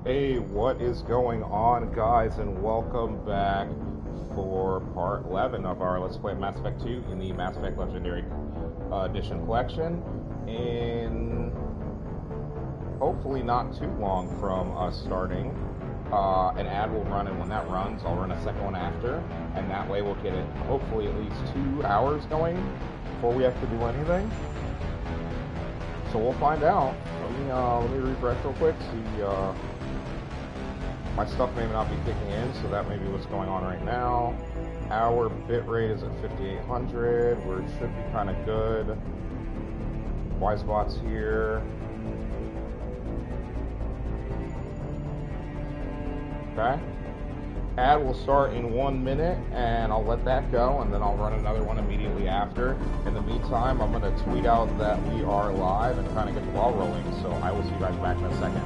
Hey, what is going on, guys, and welcome back for part 11 of our Let's Play Mass Effect 2 in the Mass Effect Legendary Edition collection. In hopefully not too long from us starting, an ad will run, and when that runs, I'll run a second one after, and that way we'll get it hopefully at least 2 hours going before we have to do anything. So we'll find out. Let me refresh real quick, see. My stuff may not be kicking in, so that may be what's going on right now. Our bitrate is at 5800, where it should be kind of good. Wisebot's here. Okay. Ad will start in 1 minute, and I'll let that go, and then I'll run another one immediately after. In the meantime, I'm going to tweet out that we are live and kind of get the ball rolling, so I will see you guys back in a second.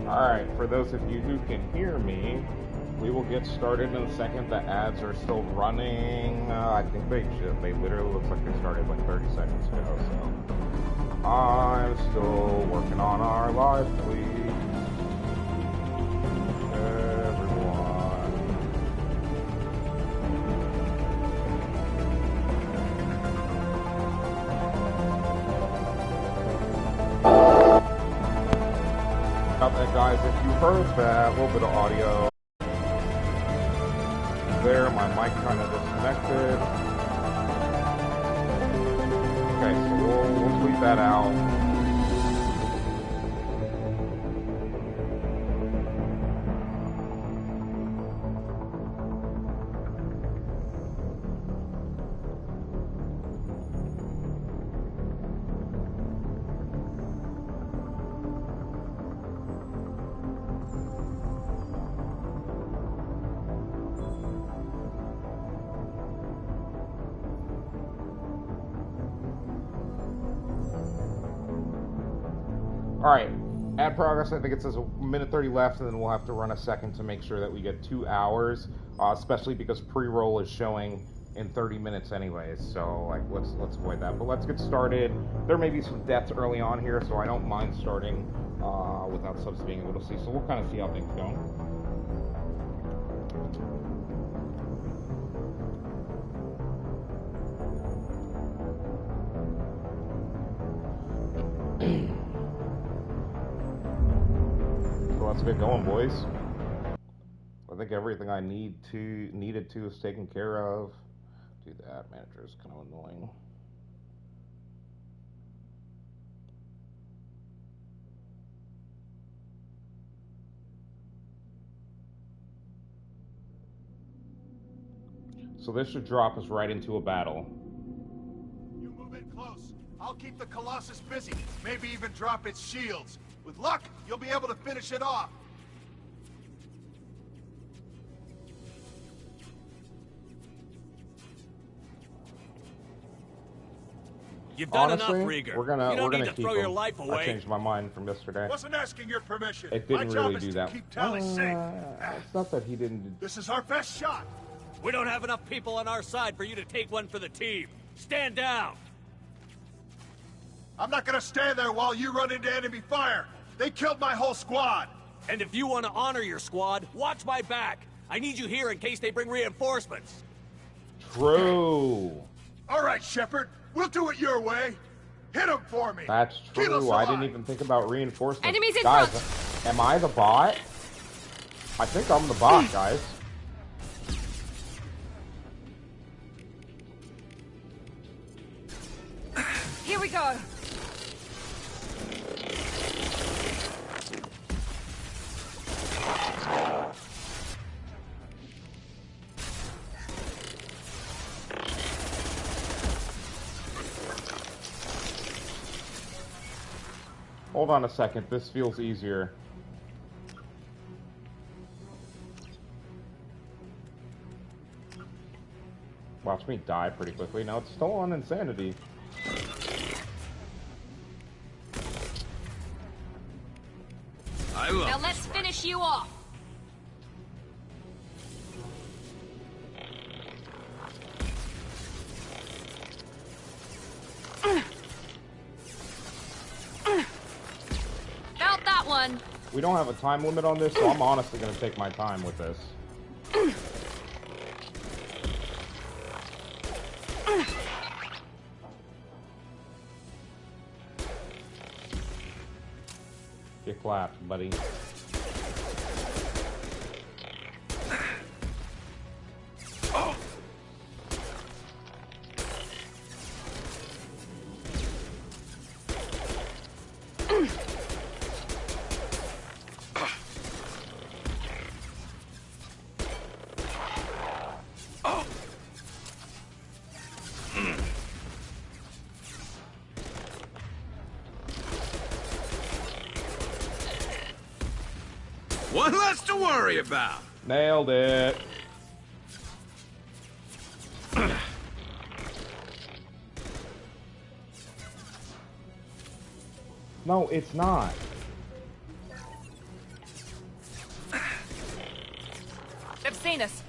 Alright, for those of you who can hear me, we will get started in a second. The ads are still running. I think they literally looks like they started like 30 seconds ago, so I'm still working on our live tweet. Guys, if you heard that little bit of audio there, my mic kind of disconnected. Okay, so we'll tweet that out. Alright, ad progress, I think it says a minute 30 left, and then we'll have to run a second to make sure that we get 2 hours, especially because pre-roll is showing in 30 minutes anyways, so like let's avoid that. But let's get started. There may be some deaths early on here, so I don't mind starting without subs being able to see, so we'll kind of see how things go. Let's get going, boys. I think everything I needed to is taken care of. Do the ad manager is kind of annoying. So this should drop us right into a battle. You move in close. I'll keep the Colossus busy. Maybe even drop its shields. With luck, you'll be able to finish it off. You've done Honestly, enough, Rieger. we're gonna need to keep throw him. your life away. I changed my mind from yesterday. Wasn't asking your permission. It didn't My job really is do to that. keep Tali safe. It's not that he didn't. This is our best shot. We don't have enough people on our side for you to take one for the team. Stand down. I'm not gonna stand there while you run into enemy fire. They killed my whole squad. And if you want to honor your squad, watch my back. I need you here in case they bring reinforcements. True. All right, Shepard. We'll do it your way. Hit him for me. That's Keep us true. I alive. didn't even think about reinforcements. Enemies in guys, front. am I the bot? I think I'm the bot, guys. Here we go. Hold on a second. This feels easier. Watch me die pretty quickly. Now it's still on insanity. Now let's finish you off. Felt that one. We don't have a time limit on this, so I'm honestly going to take my time with this. Get clapped, buddy. One less to worry about. Nailed it. No, it's not. They've seen us.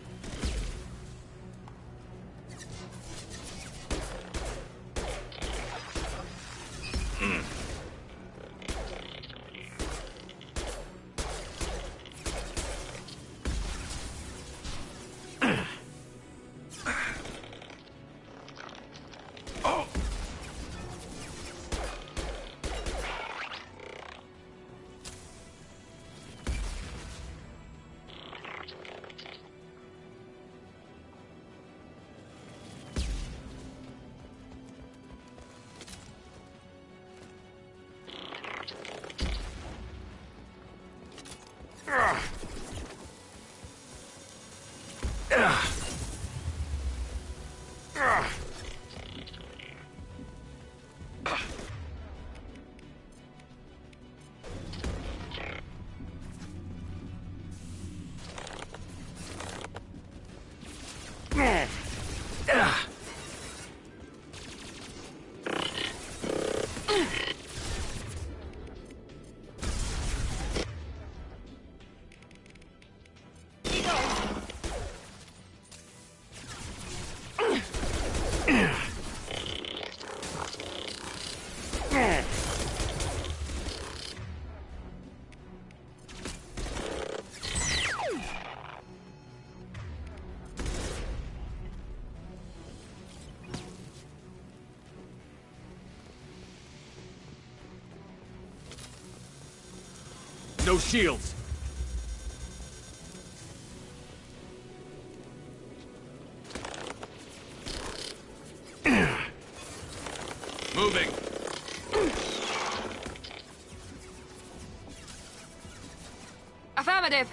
No shields. Moving. Affirmative.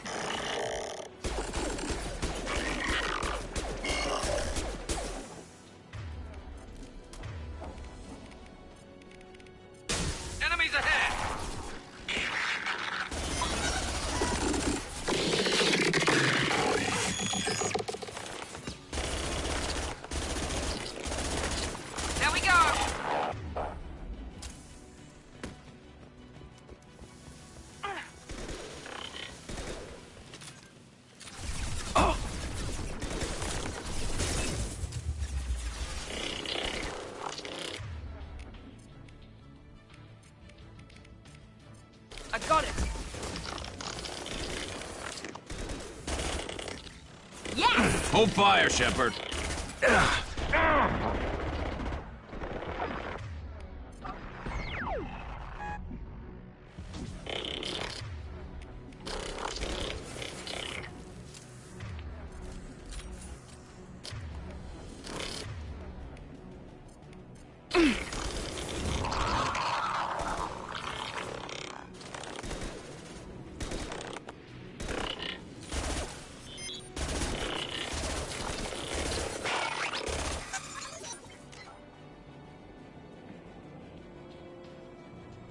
Got it. Yes! Hold fire, Shepard.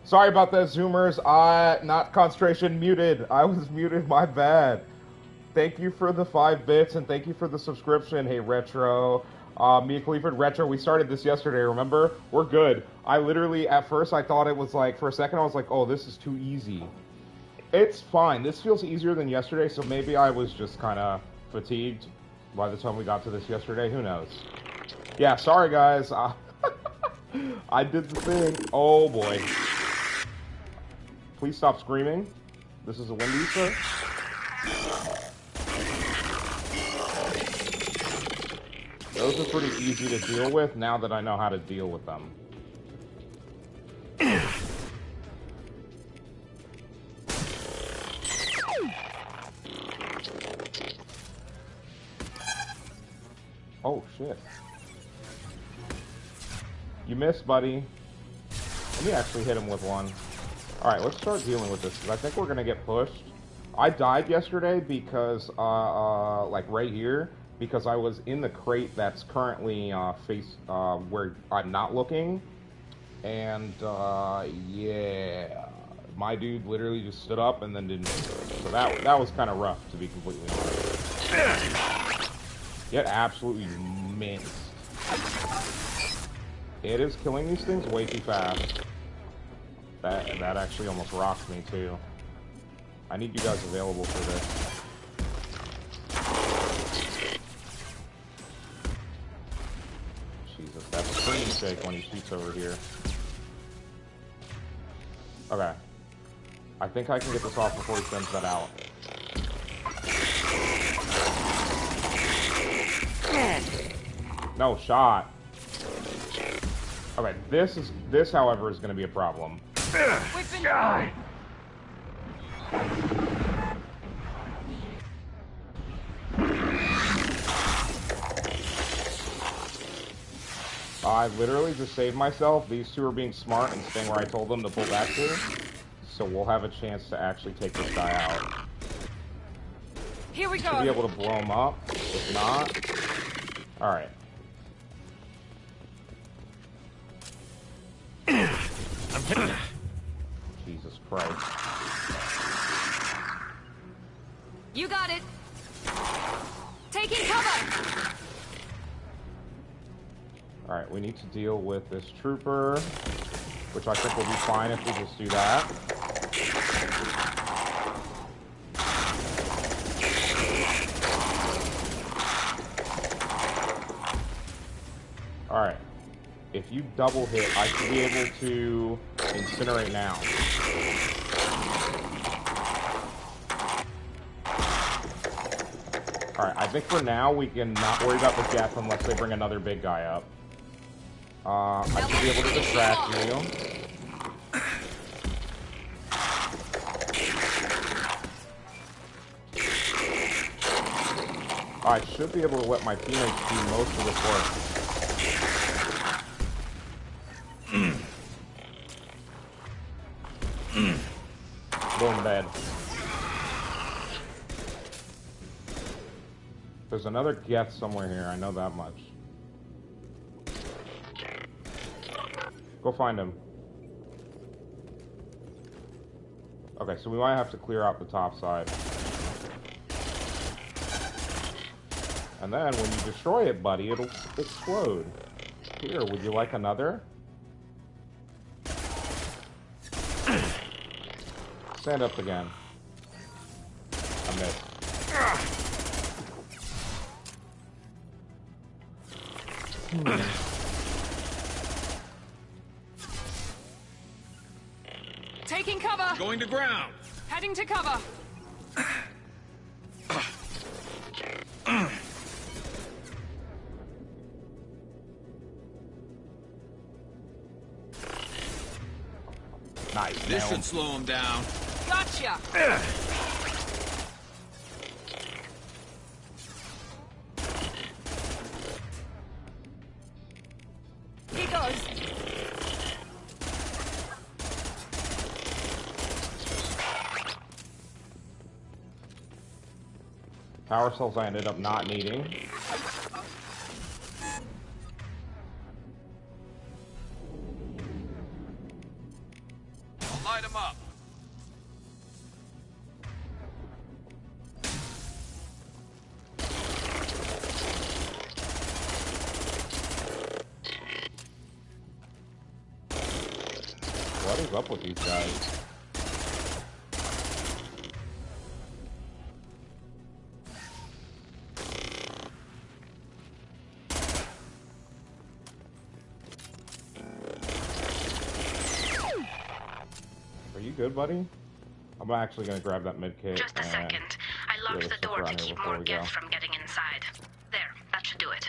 Sorry about that, Zoomers. Not concentration muted. I was muted, my bad. Thank you for the 5 bits, and thank you for the subscription. Hey, Retro. Me and Cleveland Retro, we started this yesterday, remember? We're good. I literally, at first, I thought it was like, for a second, I was like, oh, this is too easy. It's fine. This feels easier than yesterday, so maybe I was just kind of fatigued by the time we got to this yesterday. Who knows? Yeah, sorry, guys. I did the thing. Oh, boy. Please stop screaming. This is a Wendy's, sir. Those are pretty easy to deal with now that I know how to deal with them. Oh, shit. You missed, buddy. Let me actually hit him with one. Alright, let's start dealing with this, because I think we're going to get pushed. I died yesterday because, like right here, because I was in the crate that's currently where I'm not looking. And, yeah. My dude literally just stood up and then didn't. So that was kind of rough, to be completely honest. Get absolutely minced. It is killing these things way too fast. That actually almost rocked me, too. I need you guys available for this. Jesus, that's a pretty mistake when he shoots over here. Okay. I think I can get this off before he sends that out. No shot. Okay, this however is going to be a problem. We've been... I literally just saved myself. These two are being smart and staying where I told them to pull back to. So we'll have a chance to actually take this guy out. Here we go. Should be able to blow him up. If not... Alright. Jesus Christ. You got it. Taking cover. Alright, we need to deal with this trooper, which I think will be fine if we just do that. Alright. If you double hit, I should be able to incinerate now. Alright, I think for now we can not worry about the death unless they bring another big guy up. I should be able to distract you. I should be able to let my teammates do most of this work. Boom, dead. There's another Geth somewhere here, I know that much. Go find him. Okay, so we might have to clear out the top side. And then when you destroy it, buddy, it'll explode. Here, would you like another? Stand up again. I missed. Taking cover. Going to ground. Heading to cover. Nice. This nailed. should slow him down. Gotcha. He goes. Power cells I ended up not needing. I'll light him up. What is up with these guys? Are you good, buddy? I'm actually gonna grab that med kit. Just a second. I locked this the stuff door to around here keep before more we go. geth from getting inside. There, that should do it.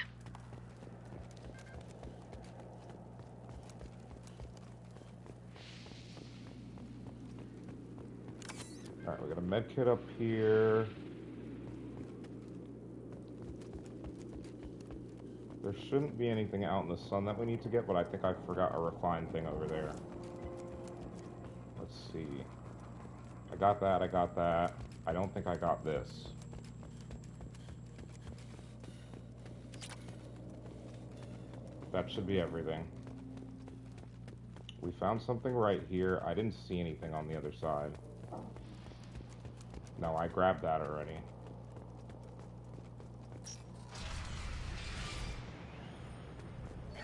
Alright, we got a med kit up here. There shouldn't be anything out in the sun that we need to get, but I think I forgot a refined thing over there. Let's see. I got that, I got that. I don't think I got this. That should be everything. We found something right here. I didn't see anything on the other side. No, I grabbed that already.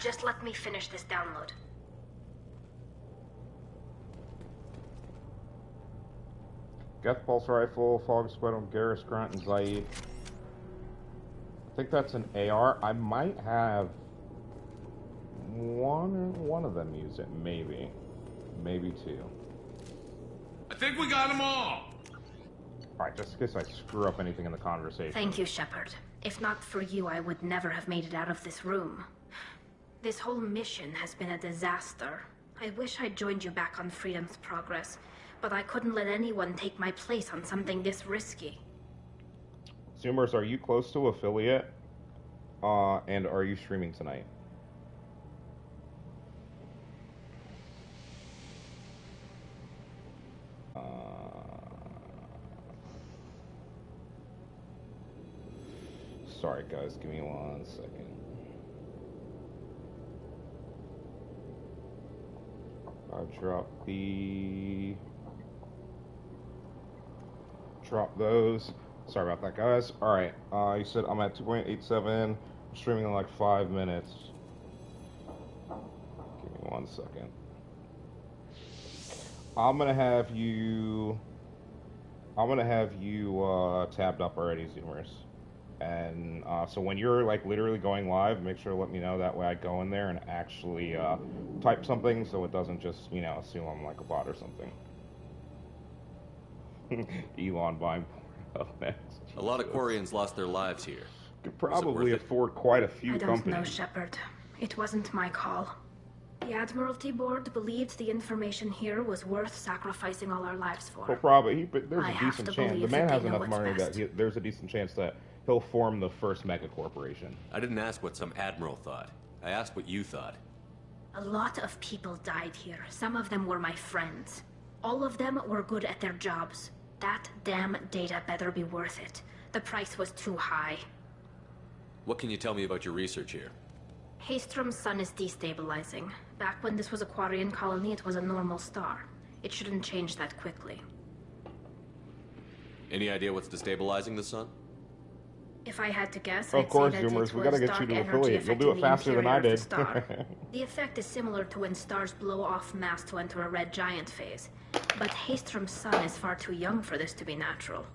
Just let me finish this download. Geth Pulse Rifle, Fog Squad on Garrus, Grunt, and Zaid. I think that's an AR. I might have one of them use it, maybe. Maybe two. I think we got them all. Alright, just in case I screw up anything in the conversation. Thank you, Shepard. If not for you, I would never have made it out of this room. This whole mission has been a disaster. I wish I'd joined you back on Freedom's Progress, but I couldn't let anyone take my place on something this risky. Zoomers, are you close to affiliate? And are you streaming tonight? Sorry guys, give me 1 second. I drop those. Sorry about that, guys. Alright, you said I'm at 2.87. I'm streaming in like 5 minutes. Give me 1 second. I'm gonna have you tabbed up already, Zoomers. And so when you're like literally going live, make sure to let me know. That way I go in there and actually type something, so it doesn't just, you know, assume I'm like a bot or something. Elon buying porno next. A lot of Quarians lost their lives here. Could probably afford quite a few I don't companies. know, Shepard. It wasn't my call. The Admiralty Board believed the information here was worth sacrificing all our lives for. Well, probably, but there's I a have decent to chance. The believe man that has they know enough what's money best. that there's a decent chance that he'll form the first mega corporation. I didn't ask what some admiral thought. I asked what you thought. A lot of people died here. Some of them were my friends. All of them were good at their jobs. That damn data better be worth it. The price was too high. What can you tell me about your research here? Haystrom's sun is destabilizing. Back when this was a Quarian colony, it was a normal star. It shouldn't change that quickly. Any idea what's destabilizing the sun? If I had to guess, Of I'd course, say that Zoomers, it we was gotta get dark you to energy affiliate. You'll do it affecting the faster than I interior of did. the star. The effect is similar to when stars blow off mass to enter a red giant phase. But Haystrom's sun is far too young for this to be natural.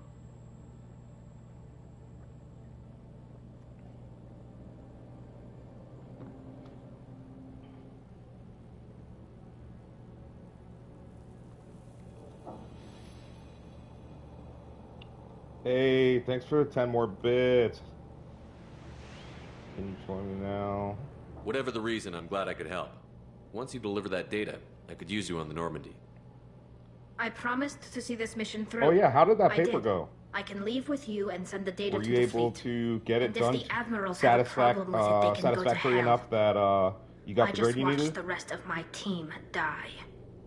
Hey, thanks for the 10 more bits. Can you join me now? Whatever the reason, I'm glad I could help. Once you deliver that data, I could use you on the Normandy. I promised to see this mission through. Oh yeah, how did that I paper did. go? I can leave with you and send the data Were to you the able fleet. to get it And if done the admirals have a problem with it, they can go to satisfactory hell. enough that you got I the just grade you watched needed? the rest of my team die.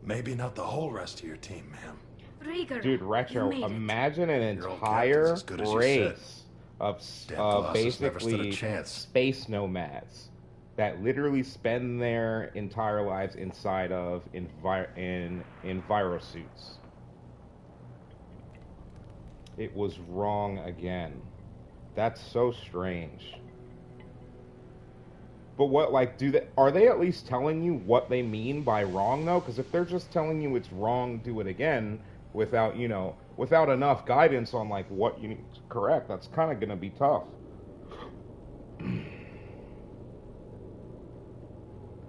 Maybe not the whole rest of your team, ma'am. Rieger, Dude, you Retro, made it. imagine an Your old entire captain's as good as you race of Damn Colossus never stood a basically chance. space nomads that literally spend their entire lives inside of envirosuits. It was wrong again. That's so strange. But what, like, are they at least telling you what they mean by wrong, though? Because if they're just telling you it's wrong, do it again, without, without enough guidance on, like, what you need to correct, that's kind of going to be tough.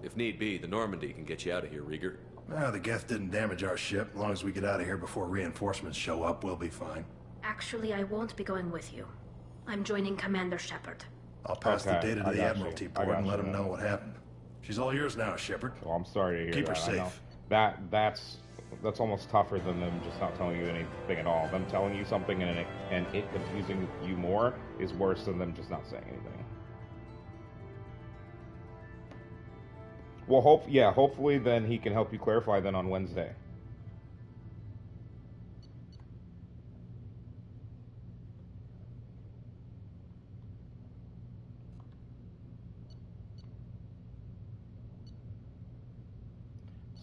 If need be, the Normandy can get you out of here, Rieger. The Geth didn't damage our ship. As long as we get out of here before reinforcements show up, we'll be fine. Actually, I won't be going with you. I'm joining Commander Shepard. I'll pass the data to the Admiralty I board and got let you. them know what happened. She's all yours now, Shepard. Well, I'm sorry to hear Keep her that. I know. safe. That's almost tougher than them just not telling you anything at all. Them telling you something and it confusing you more is worse than them just not saying anything. Well, hopefully then he can help you clarify then on Wednesday.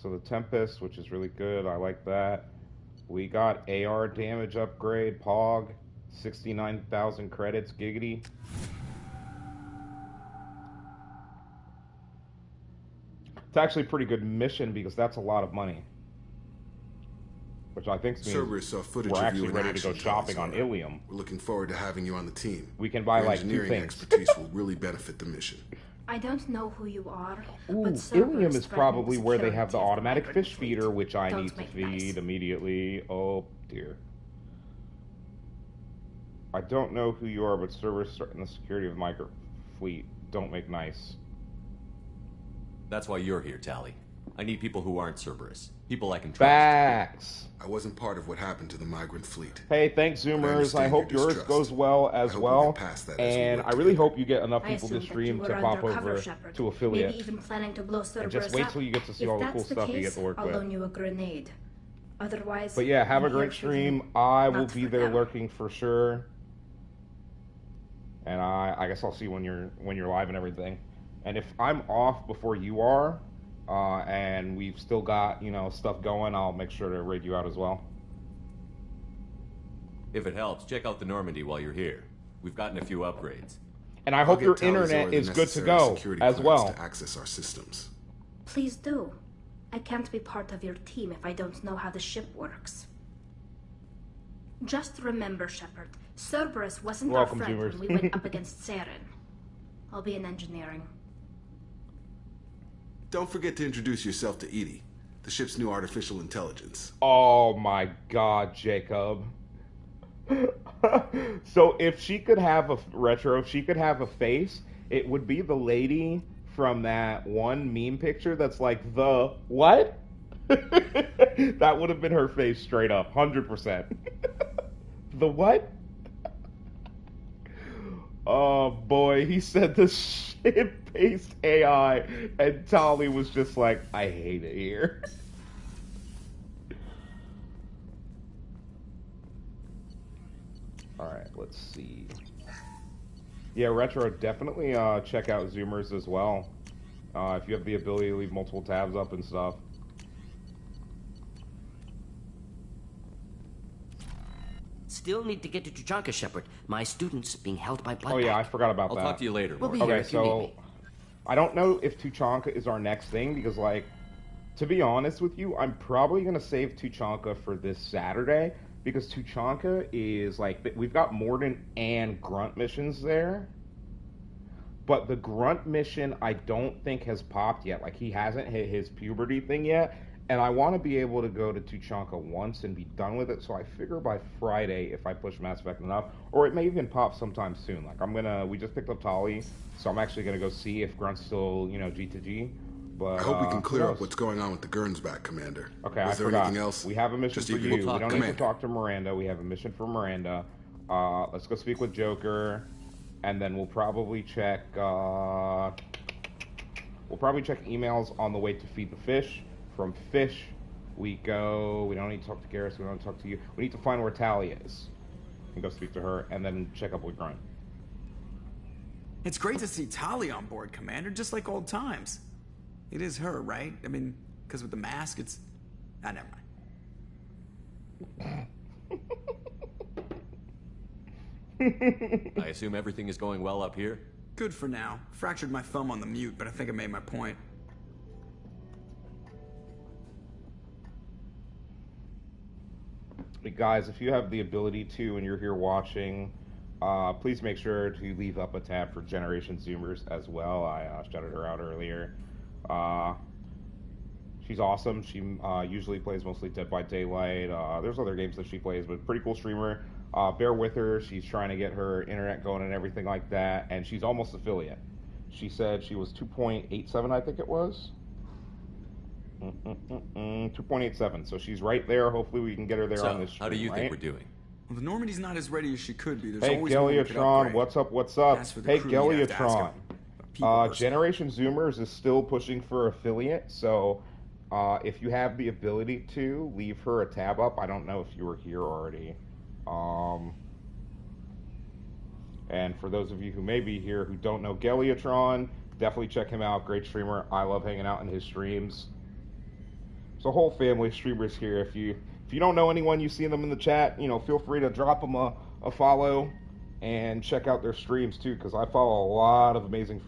So the Tempest, which is really good, I like that. We got AR damage upgrade, POG, 69,000 credits, giggity. It's actually a pretty good mission because that's a lot of money. Which I think means Cerberus saw footage we're of you actually in ready to action, go shopping on Tali. Ilium. We're looking forward to having you on the team. We can buy Your like 2 engineering things. expertise will really benefit the mission. I don't know who you are, Ooh, but Cerberus Ilium is threatened probably where they have the security of automatic migrant fish fleet. feeder, which I Don't need to make feed nice. immediately. Oh dear. I don't know who you are, but Cerberus threatened the security of the migrant fleet. Don't make nice. That's why you're here, Tali. I need people who aren't Cerberus. People I can trust. Facts. I wasn't part of what happened to the migrant fleet. Hey, thanks, But I Zoomers. I understand hope your yours distrust. goes well as I hope we well. get past that as we And work I really together. hope you get enough I people assumed this that stream you to were pop undercover, over Shepard. to affiliate. Maybe even planning to blow Cerberus just wait up. till you get to see If all the that's cool stuff you case, get to work I'll with. loan you a grenade. Otherwise, But yeah, have a I'm here great for you, stream. I will not be for there them. lurking for sure. And I guess I'll see when you're live and everything. And if I'm off before you are, and we've still got, stuff going, I'll make sure to raid you out as well. If it helps, check out the Normandy while you're here. We've gotten a few upgrades. And I I'll hope get your Tali's internet order the is good to necessary go security as clearance well. to access our systems. Please do. I can't be part of your team if I don't know how the ship works. Just remember, Shepard, Cerberus wasn't Welcome, our friend Zoomers. when we went up against Saren. I'll be in engineering. Don't forget to introduce yourself to Edie, the ship's new artificial intelligence. Oh my god, Jacob. So if she could have if she could have a face, it would be the lady from that one meme picture that's like, the what? That would have been her face straight up, 100%. The what? Oh boy, he said the shit-based AI, and Tali was just like, I hate it here. Alright, let's see. Yeah, Retro, definitely check out Zoomers as well. If you have the ability to leave multiple tabs up and stuff. Still need to get to Tuchanka, Shepard. My student's being held by blood. Oh yeah, I forgot about I'll that. talk to you later, We'll be Morgan. here Okay, if you need so me. I don't know if Tuchanka is our next thing because, like, to be honest with you, I'm probably gonna save Tuchanka for this Saturday because Tuchanka is like we've got Morden and Grunt missions there, But the grunt mission, I don't think has popped yet. Like, he hasn't hit his puberty thing yet. And I want to be able to go to Tuchanka once and be done with it. So I figure by Friday, if I push Mass Effect enough, or it may even pop sometime soon. Like, we just picked up TALI, so I'm actually gonna go see if Grunt's still, G to G. But I hope we can clear up what's going on with the Gernsback, Commander. Okay, Is I there forgot. anything else? We have a mission for you. We don't need to Commander. talk to Miranda. We have a mission for Miranda. Let's go speak with Joker, and then we'll probably check. We'll probably check emails on the way to feed the fish. From fish, we don't need to talk to Garrus. We don't need to talk to you. We need to find where TALI is and go speak to her, and then check up with Grunt. It's great to see TALI on board, Commander, just like old times. It is her, right? I mean, because with the mask, it's... Ah, never mind. I assume everything is going well up here? Good for now. Fractured my thumb on the mute, but I think I made my point. But guys, if you have the ability to and you're here watching, please make sure to leave up a tab for Generation Zoomers as well. I shouted her out earlier. She's awesome. She usually plays mostly Dead by Daylight. There's other games that she plays, but pretty cool streamer. Bear with her. She's trying to get her internet going and everything like that, and she's almost affiliate. She said she was 2.87, I think it was. 2.87. So she's right there. Hopefully we can get her there on this stream. How do you think we're doing? Well, the Normandy's not as ready as she could be. There's hey, always Geliatron, what's up? What's up? Hey, Geliatron. Generation Zoomers is still pushing for affiliate, so if you have the ability to, leave her a tab up. I don't know if you were here already. And for those of you who may be here who don't know Geliatron, definitely check him out. Great streamer. I love hanging out in his streams. There's a whole family of streamers here. If you don't know anyone, you see them in the chat, feel free to drop them a follow and check out their streams too, because I follow a lot of amazing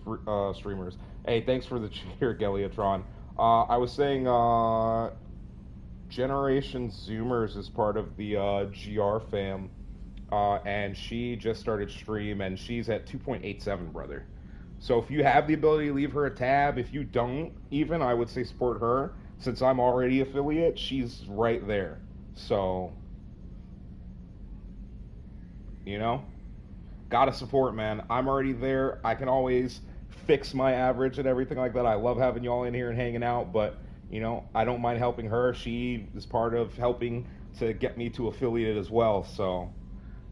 streamers. Hey, thanks for the cheer, Geliatron. I was saying Generation Zoomers is part of the GR fam, and she just started stream, and she's at 2.87, brother. So if you have the ability to leave her a tab, if you don't even, I would say support her. Since I'm already affiliate, she's right there. So, gotta support, man. I'm already there. I can always fix my average and everything like that. I love having y'all in here and hanging out, but, I don't mind helping her. She is part of helping to get me to affiliate as well. So,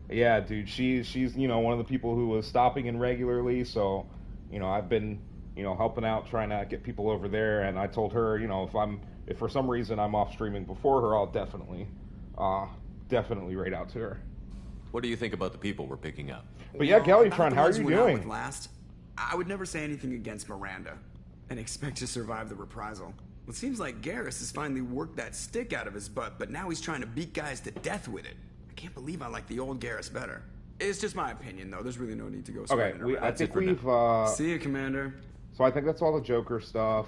yeah, dude, she's one of the people who was stopping in regularly. So, I've been, helping out, trying to get people over there. And I told her, if for some reason I'm off streaming before her, I'll definitely raid out to her. What do you think about the people we're picking up? But yeah, Geliatron, how are you doing? I would never say anything against Miranda and expect to survive the reprisal. It seems like Garrus has finally worked that stick out of his butt, but now he's trying to beat guys to death with it. I can't believe I like the old Garrus better. It's just my opinion, though. There's really no need to go. Okay, I think we've. See you, Commander. So I think that's all the Joker stuff.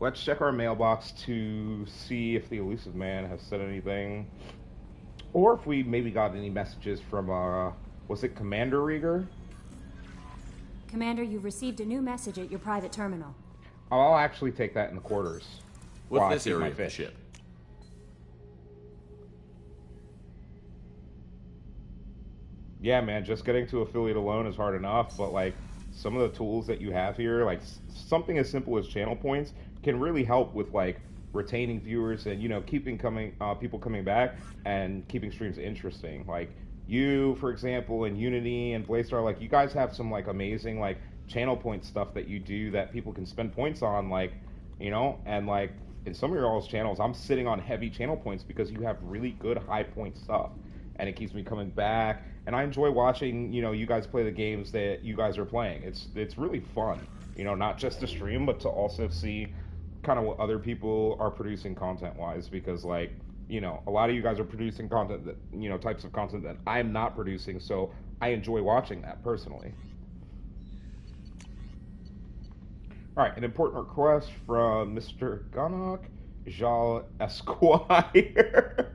Let's check our mailbox to see if the Elusive Man has said anything, or if we maybe got any messages from was it Commander Rieger? Commander, you've received a new message at your private terminal. I'll actually take that in the quarters. What's this area of the ship? Yeah, man, just getting to affiliate alone is hard enough, but like some of the tools that you have here, like something as simple as channel points, can really help with like retaining viewers and keeping people coming back and keeping streams interesting. Like you, for example, and Unity and Blaystar, like you guys have some like amazing like channel point stuff that you do that people can spend points on, like and like in some of your all's channels, I'm sitting on heavy channel points because you have really good high point stuff, and it keeps me coming back. And I enjoy watching, you guys play the games that you guys are playing. It's really fun, not just to stream, but to also see kind of what other people are producing content-wise. Because, like, a lot of you guys are producing content that, types of content that I'm not producing. So I enjoy watching that personally. All right, an important request from Mr. Ganak Jal Esquire.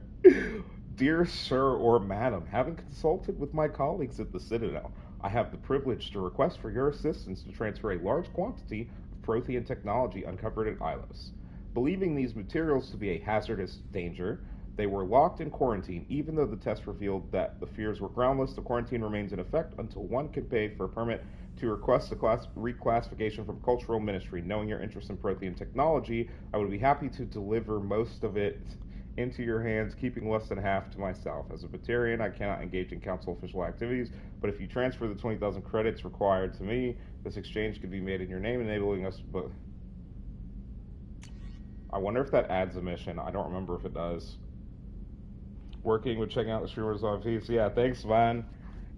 Dear Sir or Madam, having consulted with my colleagues at the Citadel, I have the privilege to request for your assistance to transfer a large quantity of Prothean technology uncovered at Ilos. Believing these materials to be a hazardous danger, they were locked in quarantine. Even though the test revealed that the fears were groundless, the quarantine remains in effect until one can pay for a permit to request a reclassification from Cultural Ministry. Knowing your interest in Prothean technology, I would be happy to deliver most of it into your hands, keeping less than half to myself. As a Batarian, I cannot engage in council official activities, but if you transfer the 20,000 credits required to me, this exchange could be made in your name, enabling us to both. I wonder if that adds a mission. I don't remember if it does. Working with checking out the streamers on PC. Yeah, thanks, man.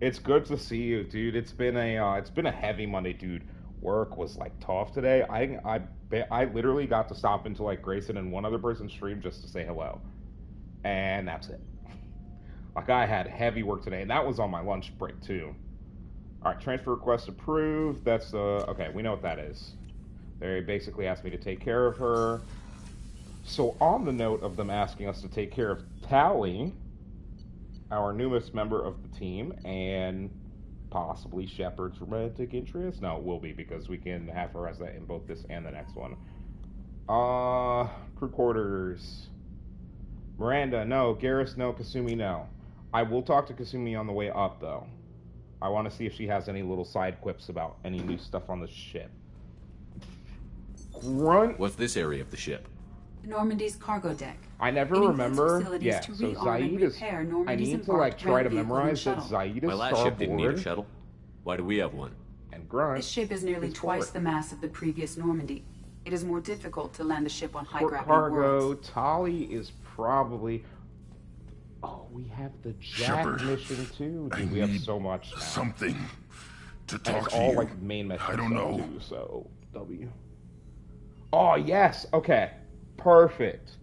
It's good to see you, dude. It's been a heavy Monday, dude. Work was like tough today. I literally got to stop into like Grayson and one other person's stream just to say hello, and that's it. Like I had heavy work today, and that was on my lunch break too. All right, transfer request approved. That's okay. We know what that is. They basically asked me to take care of her. So on the note of them asking us to take care of TALI, our newest member of the team, and possibly Shepard's romantic interest. No, it will be, because we can have her as that in both this and the next one. Crew quarters. Miranda, no. Garrus, no. Kasumi, no. I will talk to Kasumi on the way up, though. I want to see if she has any little side quips about any new stuff on the ship. Grunt. What's this area of the ship? Normandy's cargo deck. I never remember. Yeah, so Zaid is. I need to like try to memorize that Zaid is My last ship didn't need a starboard, shuttle. Why do we have one? and Grunt. This ship is nearly is twice forward. the mass of the previous Normandy. It is more difficult to land the ship on high For gravity cargo, worlds. Tali is probably. Oh, we have the Jack Shepard, mission too. I Dude, we have need so much now. something to And talk it's to all you. like main mission I don't stuff know. too, so W. Oh yes, okay, perfect.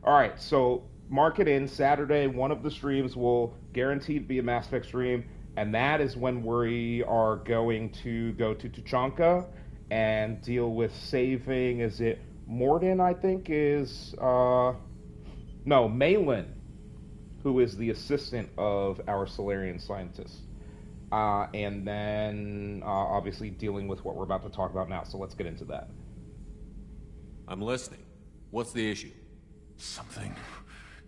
All right, so mark it in. Saturday, one of the streams will guaranteed be a Mass Effect stream, and that is when we are going to go to Tuchanka and deal with saving. Is it Morden? I think is no Malin, who is the assistant of our Solarian scientist. And then, obviously, dealing with what we're about to talk about now. So let's get into that. I'm listening. What's the issue? Something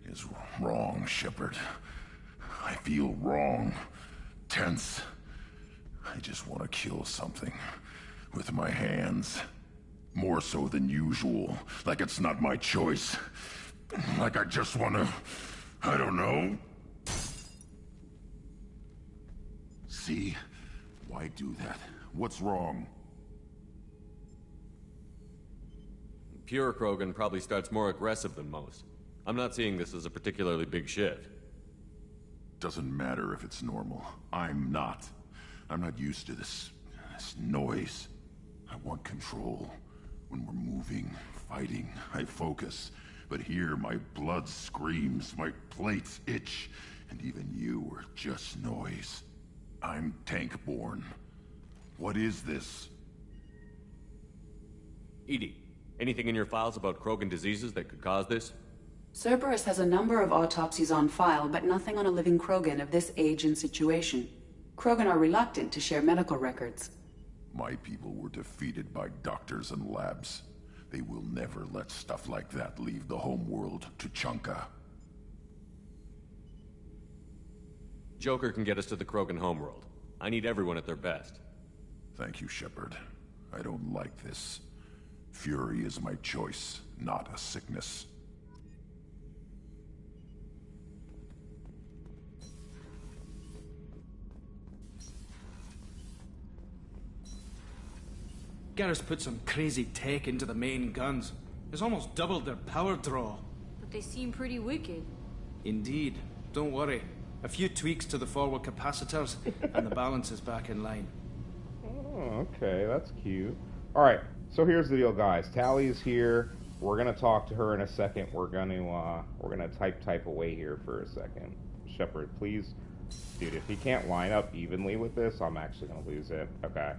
is wrong, Shepard. I feel wrong. Tense. I just want to kill something with my hands. More so than usual. Like it's not my choice. Like I just want to... I don't know. See? Why do that? What's wrong? Pure Krogan probably starts more aggressive than most. I'm not seeing this as a particularly big shift. Doesn't matter if it's normal. I'm not. I'm not used to this noise. I want control. When we're moving, fighting, I focus. But here, my blood screams, my plates itch, and even you are just noise. I'm tank-born. What is this? EDI, anything in your files about Krogan diseases that could cause this? Cerberus has a number of autopsies on file, but nothing on a living Krogan of this age and situation. Krogan are reluctant to share medical records. My people were defeated by doctors and labs. They will never let stuff like that leave the homeworld, Tuchanka. Joker can get us to the Krogan homeworld. I need everyone at their best. Thank you, Shepard. I don't like this. Fury is my choice, not a sickness. Garrus put some crazy tech into the main guns. It's almost doubled their power draw. But they seem pretty wicked. Indeed. Don't worry. A few tweaks to the forward capacitors, and the balance is back in line. Oh, okay, that's cute. All right, so here's the deal, guys. Tali is here. We're gonna talk to her in a second. We're gonna type away here for a second. Shepard, please, dude. If he can't line up evenly with this, I'm actually gonna lose it. Okay.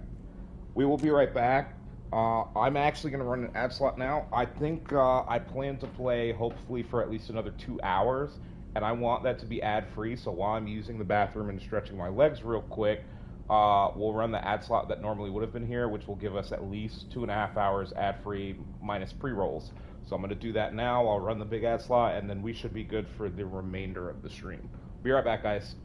We will be right back. I'm actually going to run an ad slot now. I think I plan to play hopefully for at least another 2 hours, and I want that to be ad-free, so while I'm using the bathroom and stretching my legs real quick, we'll run the ad slot that normally would have been here, which will give us at least 2.5 hours ad-free minus pre-rolls. So I'm going to do that now. I'll run the big ad slot, and then we should be good for the remainder of the stream. Be right back, guys.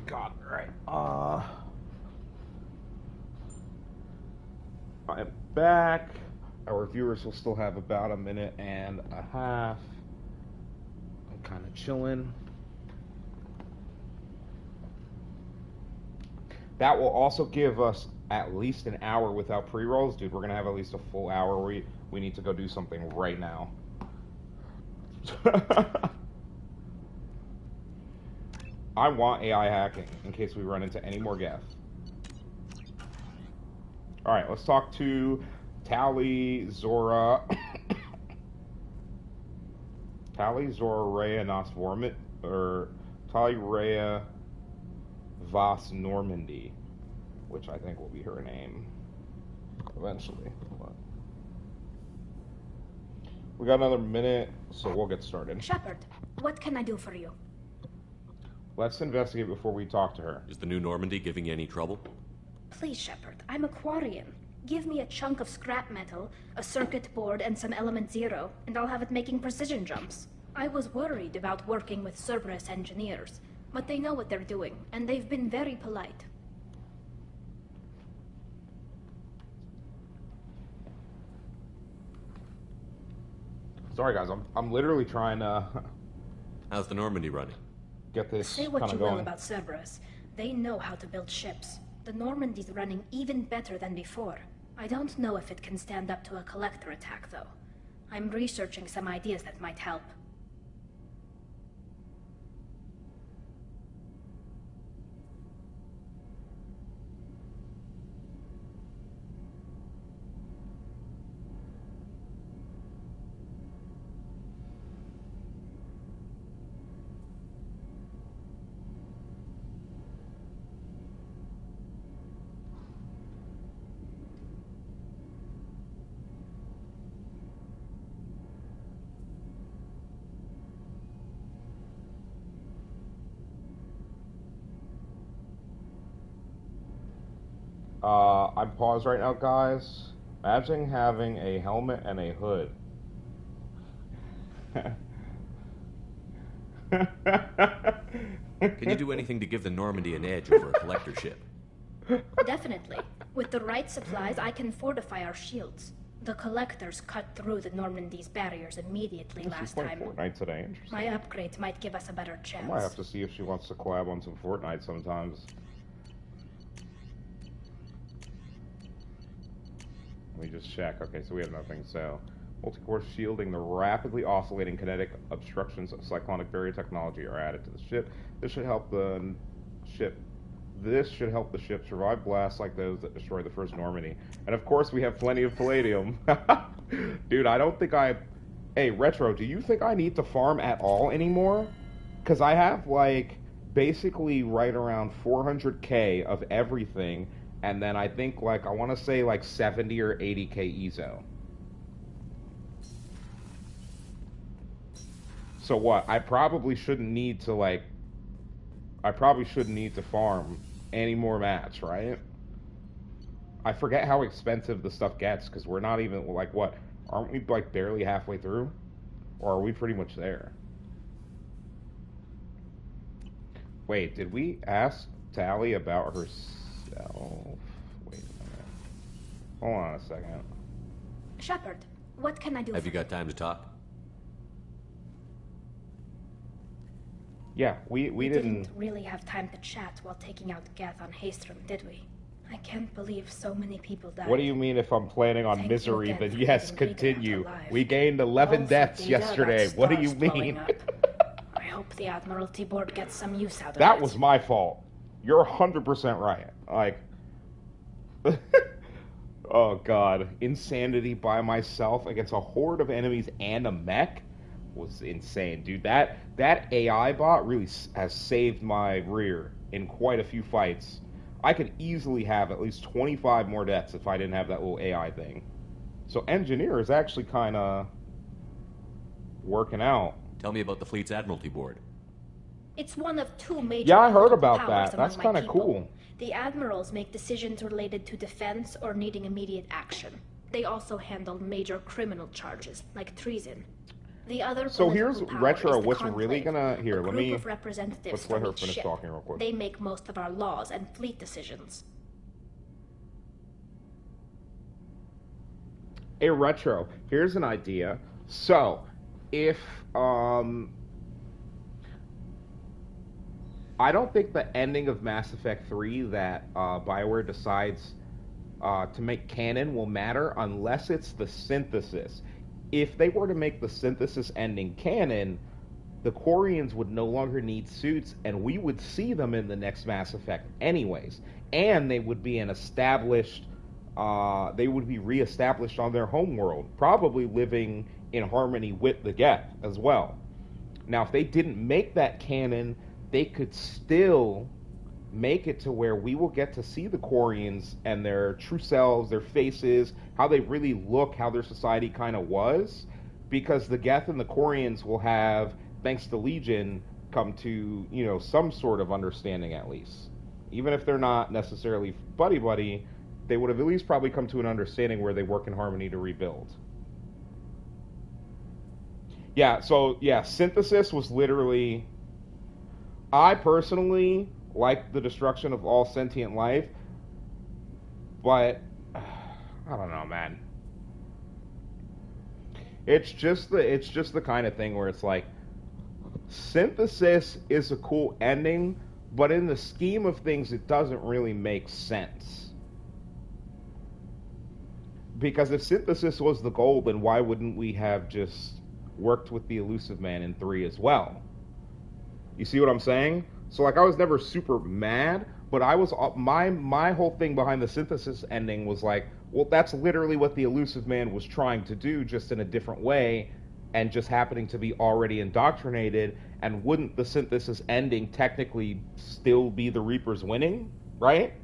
God, alright. I am back. Our viewers will still have about a minute and a half. I'm kind of chilling. That will also give us at least an hour without pre-rolls. Dude, we're going to have at least a full hour. We need to go do something right now. I want AI hacking in case we run into any more gas. Alright, let's talk to TALI, Zora. TALI, Zora, Rhea, Nos Vormit, or TALI, Rhea, Voss Normandy, which I think will be her name eventually. We got another minute, so we'll get started. Shepard, what can I do for you? Let's investigate before we talk to her. Is the new Normandy giving you any trouble? Please, Shepard, I'm a Quarian. Give me a chunk of scrap metal, a circuit board, and some element zero, and I'll have it making precision jumps. I was worried about working with Cerberus engineers, but they know what they're doing, and they've been very polite. Sorry, guys, I'm literally trying to... How's the Normandy running? Get this Say what kind you of going. will about Cerberus. They know how to build ships. The Normandy's running even better than before. I don't know if it can stand up to a collector attack, though. I'm researching some ideas that might help. I'm paused right now, guys. Imagine having a helmet and a hood. Can you do anything to give the Normandy an edge over a collector ship? Definitely. With the right supplies, I can fortify our shields. The collectors cut through the Normandy's barriers immediately last time. Fortnite today, interesting. My upgrades might give us a better chance. I might have to see if she wants to collab on some Fortnite sometimes. Let me just check. Okay, so we have nothing. So, multi-core shielding, the rapidly oscillating kinetic obstructions of cyclonic barrier technology are added to the ship. This should help the ship. This should help the ship survive blasts like those that destroyed the first Normandy. And of course, we have plenty of palladium. Dude, I don't think I... Hey, Retro, do you think I need to farm at all anymore? Because I have, like, basically right around 400k of everything, and then I think, like, I want to say, like, 70 or 80k EZO. So what? I probably shouldn't need to, like... I probably shouldn't need to farm any more mats, right? I forget how expensive the stuff gets, because we're not even, like, what? Aren't we, like, barely halfway through? Or are we pretty much there? Wait, did we ask Tali about herself? Wait a minute. Hold on a second. Shepard, what can I do? Have you got time to talk? Yeah, we didn't really have time to chat while taking out Geth on Haestrom, did we? I can't believe so many people died. What do you mean if I'm planning on misery, then yes, continue. We gained 11 deaths yesterday. What do you mean? I hope the Admiralty Board gets some use out of That it. was my fault. You're 100% right. Like, oh god, insanity by myself against a horde of enemies and a mech was insane, dude. That AI bot really has saved my rear in quite a few fights. I could easily have at least 25 more deaths if I didn't have that little AI thing. So Engineer is actually kind of working out. Tell me about the fleet's Admiralty Board. It's one of two major. Yeah, I heard about powers that. That's among my kind of people. cool. The admirals make decisions related to defense or needing immediate action. They also handle major criminal charges, like treason. The other So here's political power Retro. is the What's Conclave, really gonna a here? group Let of representatives let's let from her each finish ship. talking real quick. They make most of our laws and fleet decisions. Hey, Retro, here's an idea. So, if, I don't think the ending of Mass Effect 3 that BioWare decides to make canon will matter unless it's the synthesis. If they were to make the synthesis ending canon, the Quarians would no longer need suits, and we would see them in the next Mass Effect anyways. And they would be an established... they would be reestablished on their home world, probably living in harmony with the Geth as well. Now, if they didn't make that canon, they could still make it to where we will get to see the Quarians and their true selves, their faces, how they really look, how their society kind of was, because the Geth and the Quarians will have, thanks to Legion, come to, you know, some sort of understanding at least. Even if they're not necessarily buddy-buddy, they would have at least probably come to an understanding where they work in harmony to rebuild. Yeah, so, yeah, synthesis was literally... I personally like the destruction of all sentient life, but I don't know, man. It's just the kind of thing where it's like, synthesis is a cool ending, but in the scheme of things, it doesn't really make sense. Because if synthesis was the goal, then why wouldn't we have just worked with the Elusive Man in 3 as well? You see what I'm saying? So, like, I was never super mad, but I was... My whole thing behind the synthesis ending was like, well, that's literally what the Elusive Man was trying to do, just in a different way, and just happening to be already indoctrinated, and wouldn't the synthesis ending technically still be the Reapers winning, right?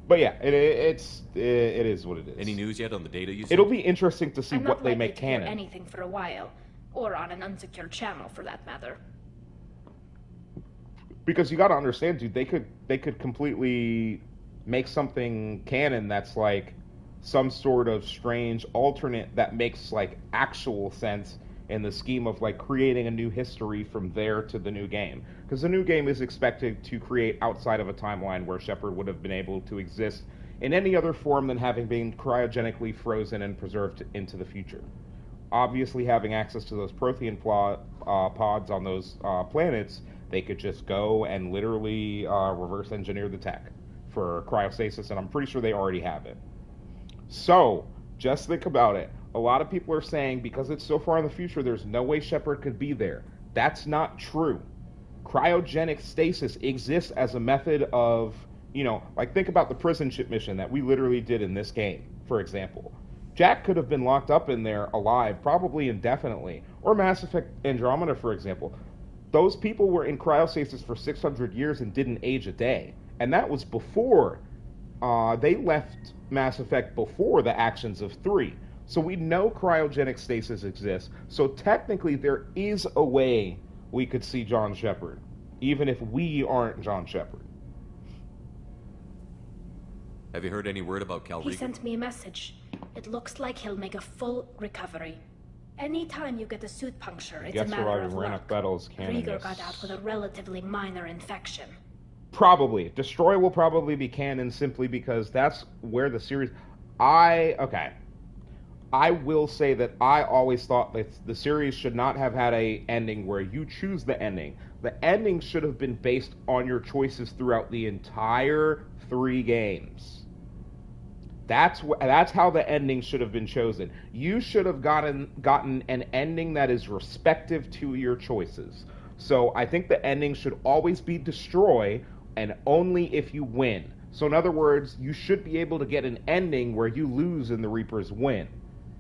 But yeah, it is what it is. Any news yet on the data you said? It'll be interesting to see what they make canon. Anything for a while, or on an unsecured channel for that matter. Because you got to understand, dude, they could completely make something canon that's like some sort of strange alternate that makes like actual sense in the scheme of like creating a new history from there to the new game. Because the new game is expected to create outside of a timeline where Shepard would have been able to exist in any other form than having been cryogenically frozen and preserved into the future. Obviously, having access to those Prothean pods on those planets, they could just go and literally reverse engineer the tech for cryostasis, and I'm pretty sure they already have it. So, just think about it. A lot of people are saying because it's so far in the future, there's no way Shepard could be there. That's not true. Cryogenic stasis exists as a method of, you know, like think about the prison ship mission that we literally did in this game, for example. Jack could have been locked up in there alive, probably indefinitely. Or Mass Effect Andromeda, for example. Those people were in cryostasis for 600 years and didn't age a day. And that was before they left Mass Effect before the actions of 3. So we know cryogenic stasis exists. So technically there is a way we could see John Shepard. even if we aren't John Shepard. Have you heard any word about Cal He Regan? sent me a message. It looks like he'll make a full recovery. Anytime you get a suit puncture, it's a matter of luck. Rieger got out with a relatively minor infection. Probably. Destroy will probably be canon simply because that's where the series... I will say that I always thought that the series should not have had a ending where you choose the ending. The ending should have been based on your choices throughout the entire 3 games. That's how the ending should have been chosen. You should have gotten an ending that is respective to your choices. So I think the ending should always be destroy, and only if you win. So in other words, you should be able to get an ending where you lose and the Reapers win.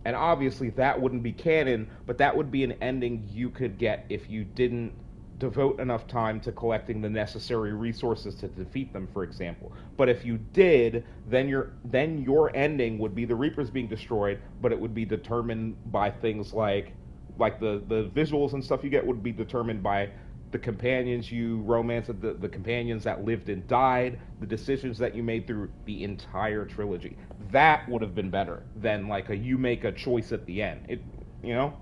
And obviously that wouldn't be canon, but that would be an ending you could get if you didn't devote enough time to collecting the necessary resources to defeat them, for example. But if you did, then your ending would be the Reapers being destroyed, but it would be determined by things like the visuals and stuff you get would be determined by the companions you romanced, the companions that lived and died, the decisions that you made through the entire trilogy. That would have been better than like you make a choice at the end. It, you know?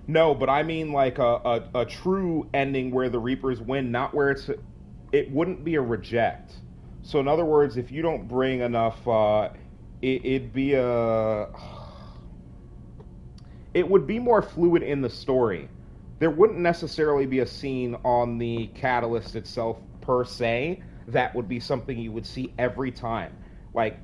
No, but I mean like a true ending where the Reapers win, not where it wouldn't be a reject. So in other words, if you don't bring enough, it'd be it would be more fluid in the story. There wouldn't necessarily be a scene on the catalyst itself per se that would be something you would see every time. Like,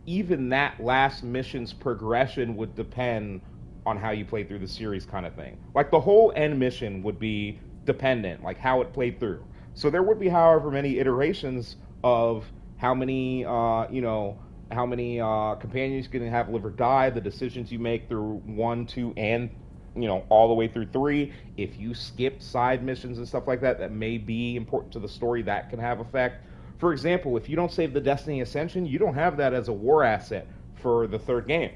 even that last mission's progression would depend on how you play through the series kind of thing. Like, the whole end mission would be dependent, like how it played through. So there would be however many iterations of how many, how many companions you can have live or die, the decisions you make through 1, 2, and, all the way through 3. If you skip side missions and stuff like that, that may be important to the story, that can have effect. For example, if you don't save the Destiny Ascension, you don't have that as a war asset for the 3rd game.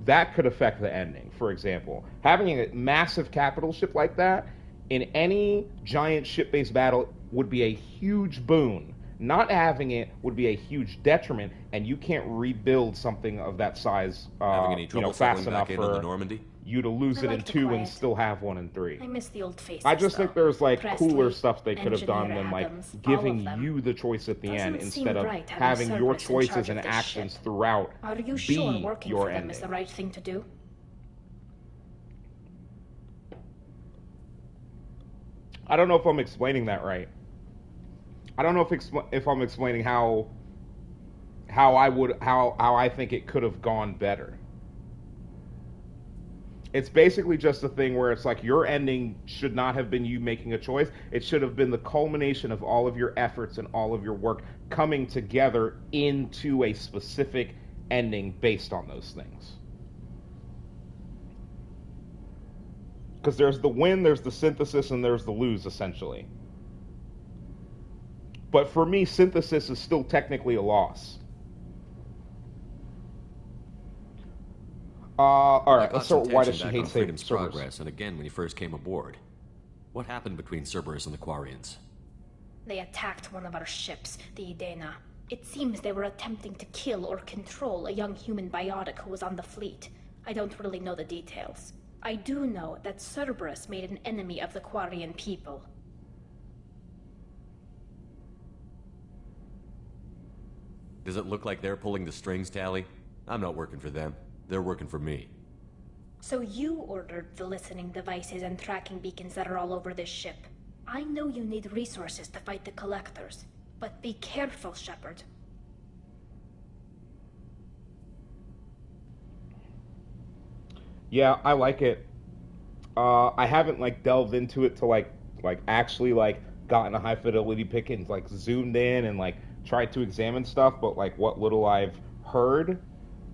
That could affect the ending, for example. Having a massive capital ship like that in any giant ship-based battle would be a huge boon. Not having it would be a huge detriment, and you can't rebuild something of that size Having any trouble fast settling enough back in on the for Normandy? you to lose it in 2 and still have 1 and 3. I miss the old faces. I just think there's like Presley, cooler stuff they could have done Engineer than like Adams, giving all of them. you the choice at the end Doesn't seem instead of right having your Cerberus in charge choices of and this actions ship. throughout Are you be sure working your for them ending. is the right thing to do? I don't know if I'm explaining that right. I don't know if I'm explaining how I think it could have gone better. It's basically just a thing where it's like your ending should not have been you making a choice. It should have been the culmination of all of your efforts and all of your work coming together into a specific ending based on those things. Because there's the win, there's the synthesis, and there's the lose, essentially. But for me, synthesis is still technically a loss. All right, let's start with why does she hate Freedom's Cerberus? Progress, and again when you first came aboard. What happened between Cerberus and the Quarians? They attacked one of our ships, the Edena. It seems they were attempting to kill or control a young human biotic who was on the fleet. I don't really know the details. I do know that Cerberus made an enemy of the Quarian people. Does it look like they're pulling the strings, Tali? I'm not working for them. They're working for me. So you ordered the listening devices and tracking beacons that are all over this ship. I know you need resources to fight the Collectors, but be careful, Shepard. Yeah, I like it. I haven't delved into it to actually gotten a high fidelity pic and zoomed in and tried to examine stuff, but what little I've heard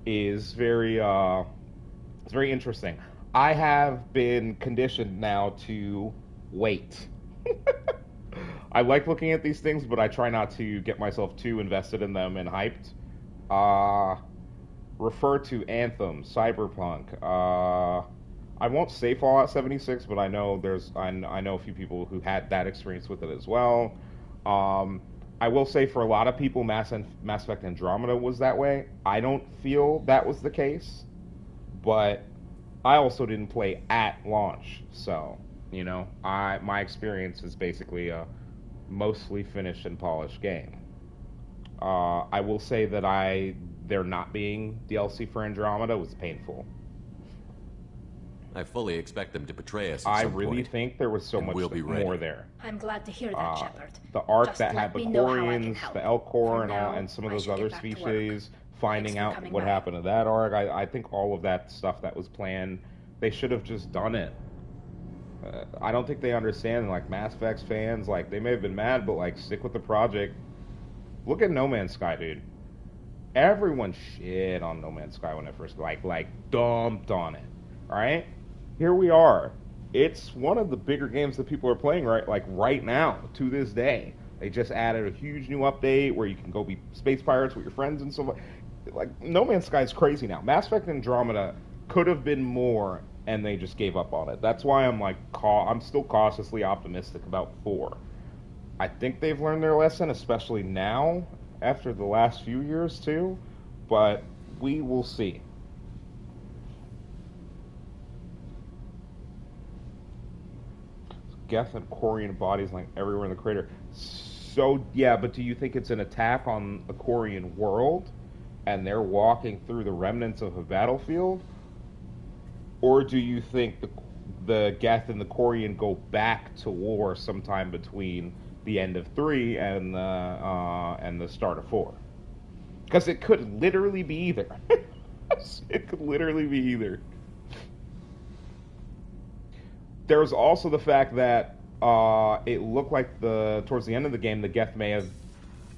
is very it's very interesting. I have been conditioned now to wait. I like looking at these things, but I try not to get myself too invested in them and hyped. refer to Anthem, Cyberpunk. I won't say Fallout 76, but I know I know a few people who had that experience with it as well. I will say for a lot of people, Mass Effect Andromeda was that way. I don't feel that was the case, but I also didn't play at launch, so you know, my experience is basically a mostly finished and polished game. I will say that there not being DLC for Andromeda was painful. I fully expect them to betray us at I some really point, think there was so and much we'll be more ready. there. I'm glad to hear that, Shepard. The arc Just that let had the me know how I can Quarians, help. the Elcor, For now, and some of I those should other get back to species, work. finding Thanks for out coming what by. happened to that arc. I think all of that stuff that was planned, they should have just done it. I don't think they understand, like, Mass Effect fans, like, they may have been mad, but, like, stick with the project. Look at No Man's Sky, dude. Everyone shit on No Man's Sky when it first, like, dumped on it. Alright? Here we are. It's one of the bigger games that people are playing right now, to this day. They just added a huge new update where you can go be space pirates with your friends and stuff. Like, No Man's Sky is crazy now. Mass Effect Andromeda could have been more, and they just gave up on it. That's why I'm still cautiously optimistic about 4. I think they've learned their lesson, especially now, after the last few years too, but we will see. Geth and Quarian bodies like everywhere in the crater. So, yeah, but do you think it's an attack on the Quarian world, and they're walking through the remnants of a battlefield? Or do you think the Geth and the Quarian go back to war sometime between the end of 3 and the start of 4? Because it could literally be either. It could literally be either. There's also the fact that it looked like towards the end of the game, the Geth may have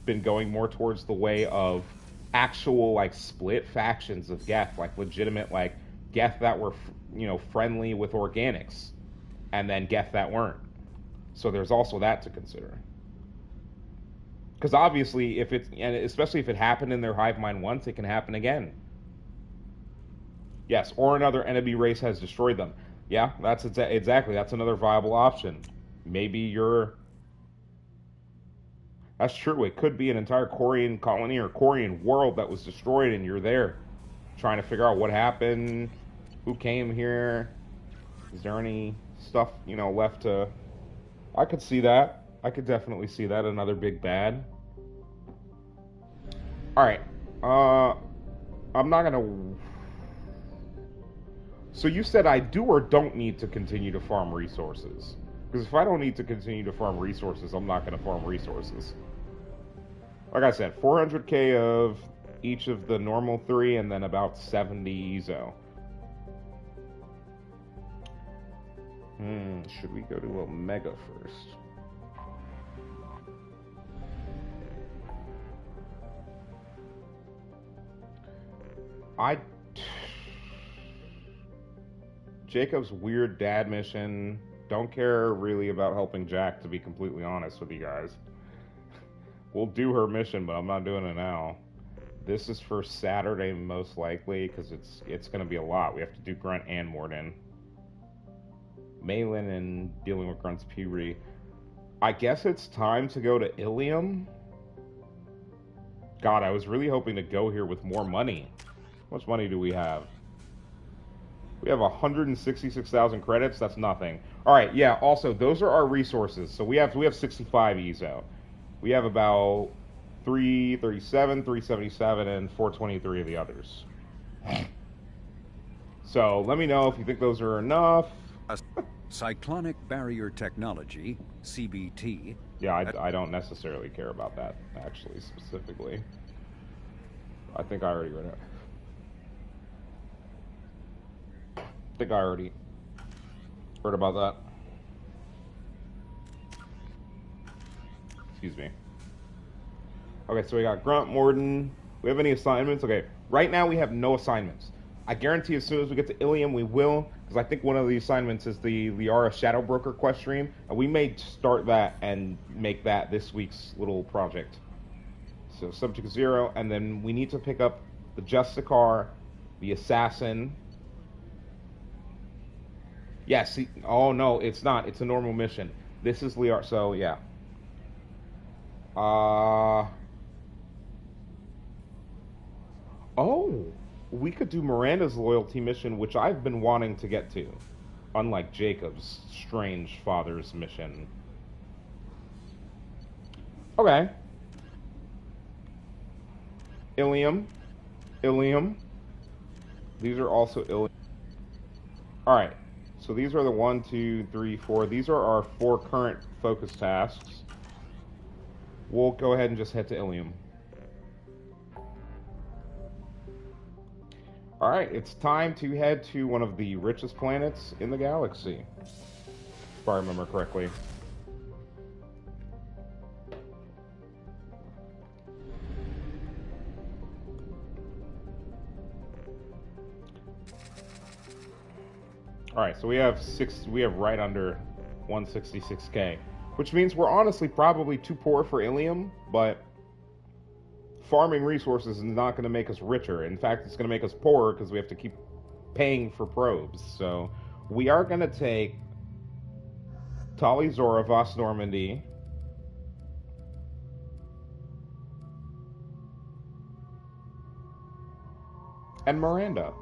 been going more towards the way of actual, like, split factions of Geth, like legitimate, like, Geth that were, friendly with organics, and then Geth that weren't. So there's also that to consider. Because obviously, and especially if it happened in their hive mind once, it can happen again. Yes, or another enemy race has destroyed them. Yeah, that's exactly. That's another viable option. Maybe that's true. It could be an entire Quarian colony or Quarian world that was destroyed, and you're there trying to figure out what happened, who came here. Is there any stuff, left to... I could see that. I could definitely see that. Another big bad. Alright. I'm not gonna... So you said I do or don't need to continue to farm resources. Because if I don't need to continue to farm resources, I'm not going to farm resources. Like I said, 400k of each of the normal 3, and then about 70 Ezo. Should we go to Omega first? Jacob's weird dad mission. Don't care really about helping Jack, to be completely honest with you guys. We'll do her mission, but I'm not doing it now. This is for Saturday, most likely, because it's going to be a lot. We have to do Grunt and Morden. Malin and dealing with Grunt's puberty. I guess it's time to go to Ilium. God, I was really hoping to go here with more money. How much money do we have? We have 166,000 credits. That's nothing. All right, yeah. Also, those are our resources. So we have 65 Ezo. We have about 337, 377, and 423 of the others. So let me know if you think those are enough. Cyclonic barrier technology, CBT. Yeah, I don't necessarily care about that, actually, specifically. I think I already read it. I think I already heard about that. Excuse me. Okay, so we got Grunt, Morden. We have any assignments? Okay, right now we have no assignments. I guarantee as soon as we get to Ilium, we will, because I think one of the assignments is the Liara Shadow Broker quest stream, and we may start that and make that this week's little project. So subject 0, and then we need to pick up the Justicar, the Assassin. Yes. Yeah, oh no, it's not. It's a normal mission. This is Liar. So yeah. Oh, we could do Miranda's loyalty mission, which I've been wanting to get to. Unlike Jacob's strange father's mission. Okay. Ilium. These are also Ilium. Alright. So these are the 1, 2, 3, 4. These are our 4 current focus tasks. We'll go ahead and just head to Ilium. Alright, it's time to head to one of the richest planets in the galaxy. If I remember correctly. Alright, so we have right under 166k. Which means we're honestly probably too poor for Ilium, but farming resources is not going to make us richer. In fact, it's going to make us poorer because we have to keep paying for probes. So we are going to take TALI, Zora, Vos Normandy, and Miranda.